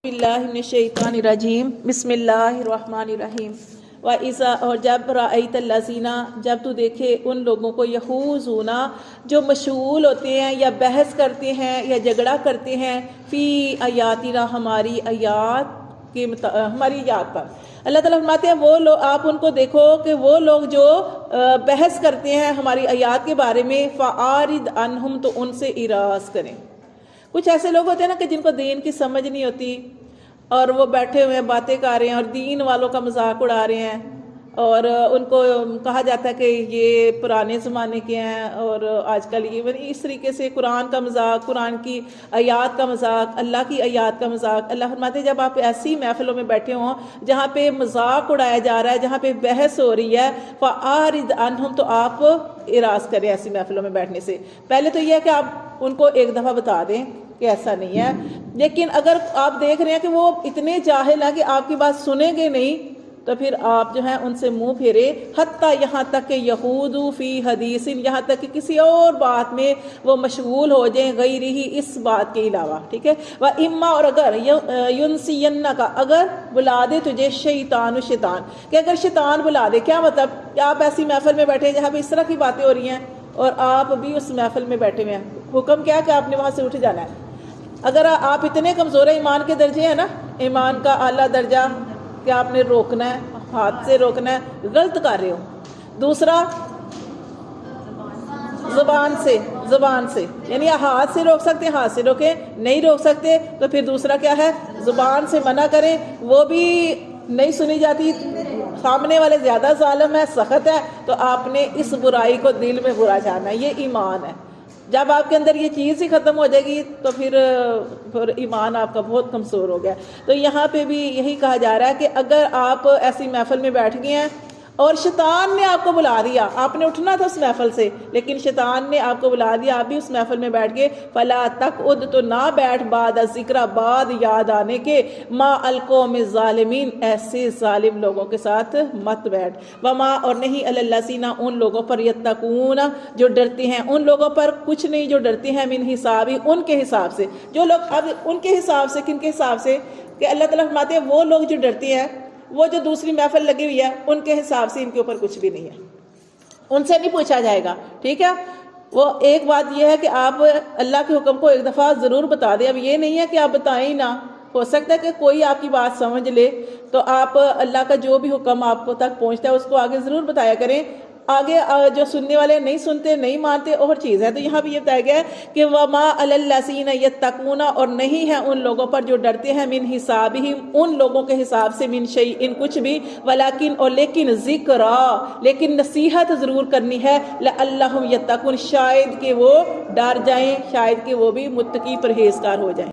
اللہ من الشیطان الرجیم بسم اللہ الرحمن الرحیم وَإِذَا اور جب رَأَيْتَ الَّذِينَ جب تو دیکھے ان لوگوں کو یخوضون جو مشغول ہوتے ہیں یا بحث کرتے ہیں یا جھگڑا کرتے ہیں فی آیاتنا ہماری آیات پر اللہ تعالیٰ فرماتے ہیں وہ لوگ آپ ان کو دیکھو کہ وہ لوگ جو بحث کرتے ہیں ہماری آیات کے بارے میں فَأَعْرِضْ عَنْهُمْ تو ان سے اعراض کریں۔ کچھ ایسے لوگ ہوتے ہیں نا کہ جن کو دین کی سمجھ نہیں ہوتی اور وہ بیٹھے ہوئے ہیں باتیں کر رہے ہیں اور دین والوں کا مذاق اڑا رہے ہیں اور ان کو کہا جاتا ہے کہ یہ پرانے زمانے کے ہیں اور آج کل یہ اس طریقے سے قرآن کا مذاق، قرآن کی آیات کا مذاق، اللہ کی آیات کا مذاق۔ اللہ فرماتے ہیں جب آپ ایسی محفلوں میں بیٹھے ہوں جہاں پہ مذاق اڑایا جا رہا ہے، جہاں پہ بحث ہو رہی ہے، فَأَعْرِضْ عَنْهُمْ تو آپ اعراض کریں ایسی محفلوں میں بیٹھنے سے۔ پہلے تو یہ ہے کہ آپ ان کو ایک دفعہ بتا دیں کہ ایسا نہیں ہے، لیکن اگر آپ دیکھ رہے ہیں کہ وہ اتنے جاہل ہیں کہ آپ کی بات سنیں گے نہیں تو پھر آپ جو ہیں ان سے منہ پھیرے، حتیٰ یہاں تک کہ یخوضوا فی حدیث، یہاں تک کہ کسی اور بات میں وہ مشغول ہو جائیں غیرہ اس بات کے علاوہ، ٹھیک ہے۔ وَإِمَّا اور اگر يُنْسِيَنَّكَ اگر بلا دے تجھے شیطان کہ اگر شیطان بلا دے، کیا مطلب کہ آپ ایسی محفل میں بیٹھے ہیں جہاں پہ اس طرح کی باتیں ہو رہی ہیں اور آپ بھی اس محفل میں بیٹھے ہوئے ہیں، حکم کیا کہ آپ نے وہاں سے اٹھ جانا ہے۔ اگر آپ اتنے کمزور ایمان کے درجے ہیں نا، ایمان کا اعلیٰ درجہ کہ آپ نے روکنا ہے، ہاتھ سے روکنا ہے، غلط کر رہے ہو۔ دوسرا زبان سے یعنی ہاتھ سے روک سکتے ہیں، ہاتھ سے روکیں، نہیں روک سکتے تو پھر دوسرا کیا ہے، زبان سے منع کریں، وہ بھی نہیں سنی جاتی، سامنے والے زیادہ ظالم ہے، سخت ہے، تو آپ نے اس برائی کو دل میں برا جانا ہے، یہ ایمان ہے۔ جب آپ کے اندر یہ چیز ہی ختم ہو جائے گی تو پھر ایمان آپ کا بہت کمزور ہو گیا۔ تو یہاں پہ بھی یہی کہا جا رہا ہے کہ اگر آپ ایسی محفل میں بیٹھ گئے ہیں اور شیطان نے آپ کو بلا دیا، آپ نے اٹھنا تھا اس محفل سے لیکن شیطان نے آپ کو بلا دیا، آپ بھی اس محفل میں بیٹھ گئے، فلا تقعد تو نہ بیٹھ بعد ذکر بعد یاد آنے کے، ما القوم الظالمین ایسے ظالم لوگوں کے ساتھ مت بیٹھ، وما اور نہیں علی الذین ان لوگوں پر یتقون جو ڈرتے ہیں، ان لوگوں پر کچھ نہیں جو ڈرتے ہیں من حساب ان کے حساب سے، جو لوگ اب ان کے حساب سے، کن کے حساب سے کہ اللہ تعالیٰ فرماتے ہیں وہ لوگ جو ڈرتے ہیں، وہ جو دوسری محفل لگی ہوئی ہے ان کے حساب سے ان کے اوپر کچھ بھی نہیں ہے، ان سے نہیں پوچھا جائے گا، ٹھیک ہے۔ وہ ایک بات یہ ہے کہ آپ اللہ کے حکم کو ایک دفعہ ضرور بتا دیں، اب یہ نہیں ہے کہ آپ بتائیں ہی نہ، ہو سکتا ہے کہ کوئی آپ کی بات سمجھ لے، تو آپ اللہ کا جو بھی حکم آپ کو تک پہنچتا ہے اس کو آگے ضرور بتایا کریں۔ آگے جو سننے والے نہیں سنتے، نہیں مانتے، اور چیز ہے۔ تو یہاں بھی یہ بتایا گیا ہے کہ وما علی الذین یتقون اور نہیں ہے ان لوگوں پر جو ڈرتے ہیں من حسابہم ان لوگوں کے حساب سے، من شیء کچھ بھی، ولیکن اور لیکن ذکرا لیکن نصیحت ضرور کرنی ہے، لعلہم یتقون شاید کہ وہ ڈر جائیں، شاید کہ وہ بھی متقی پرہیزگار ہو جائیں۔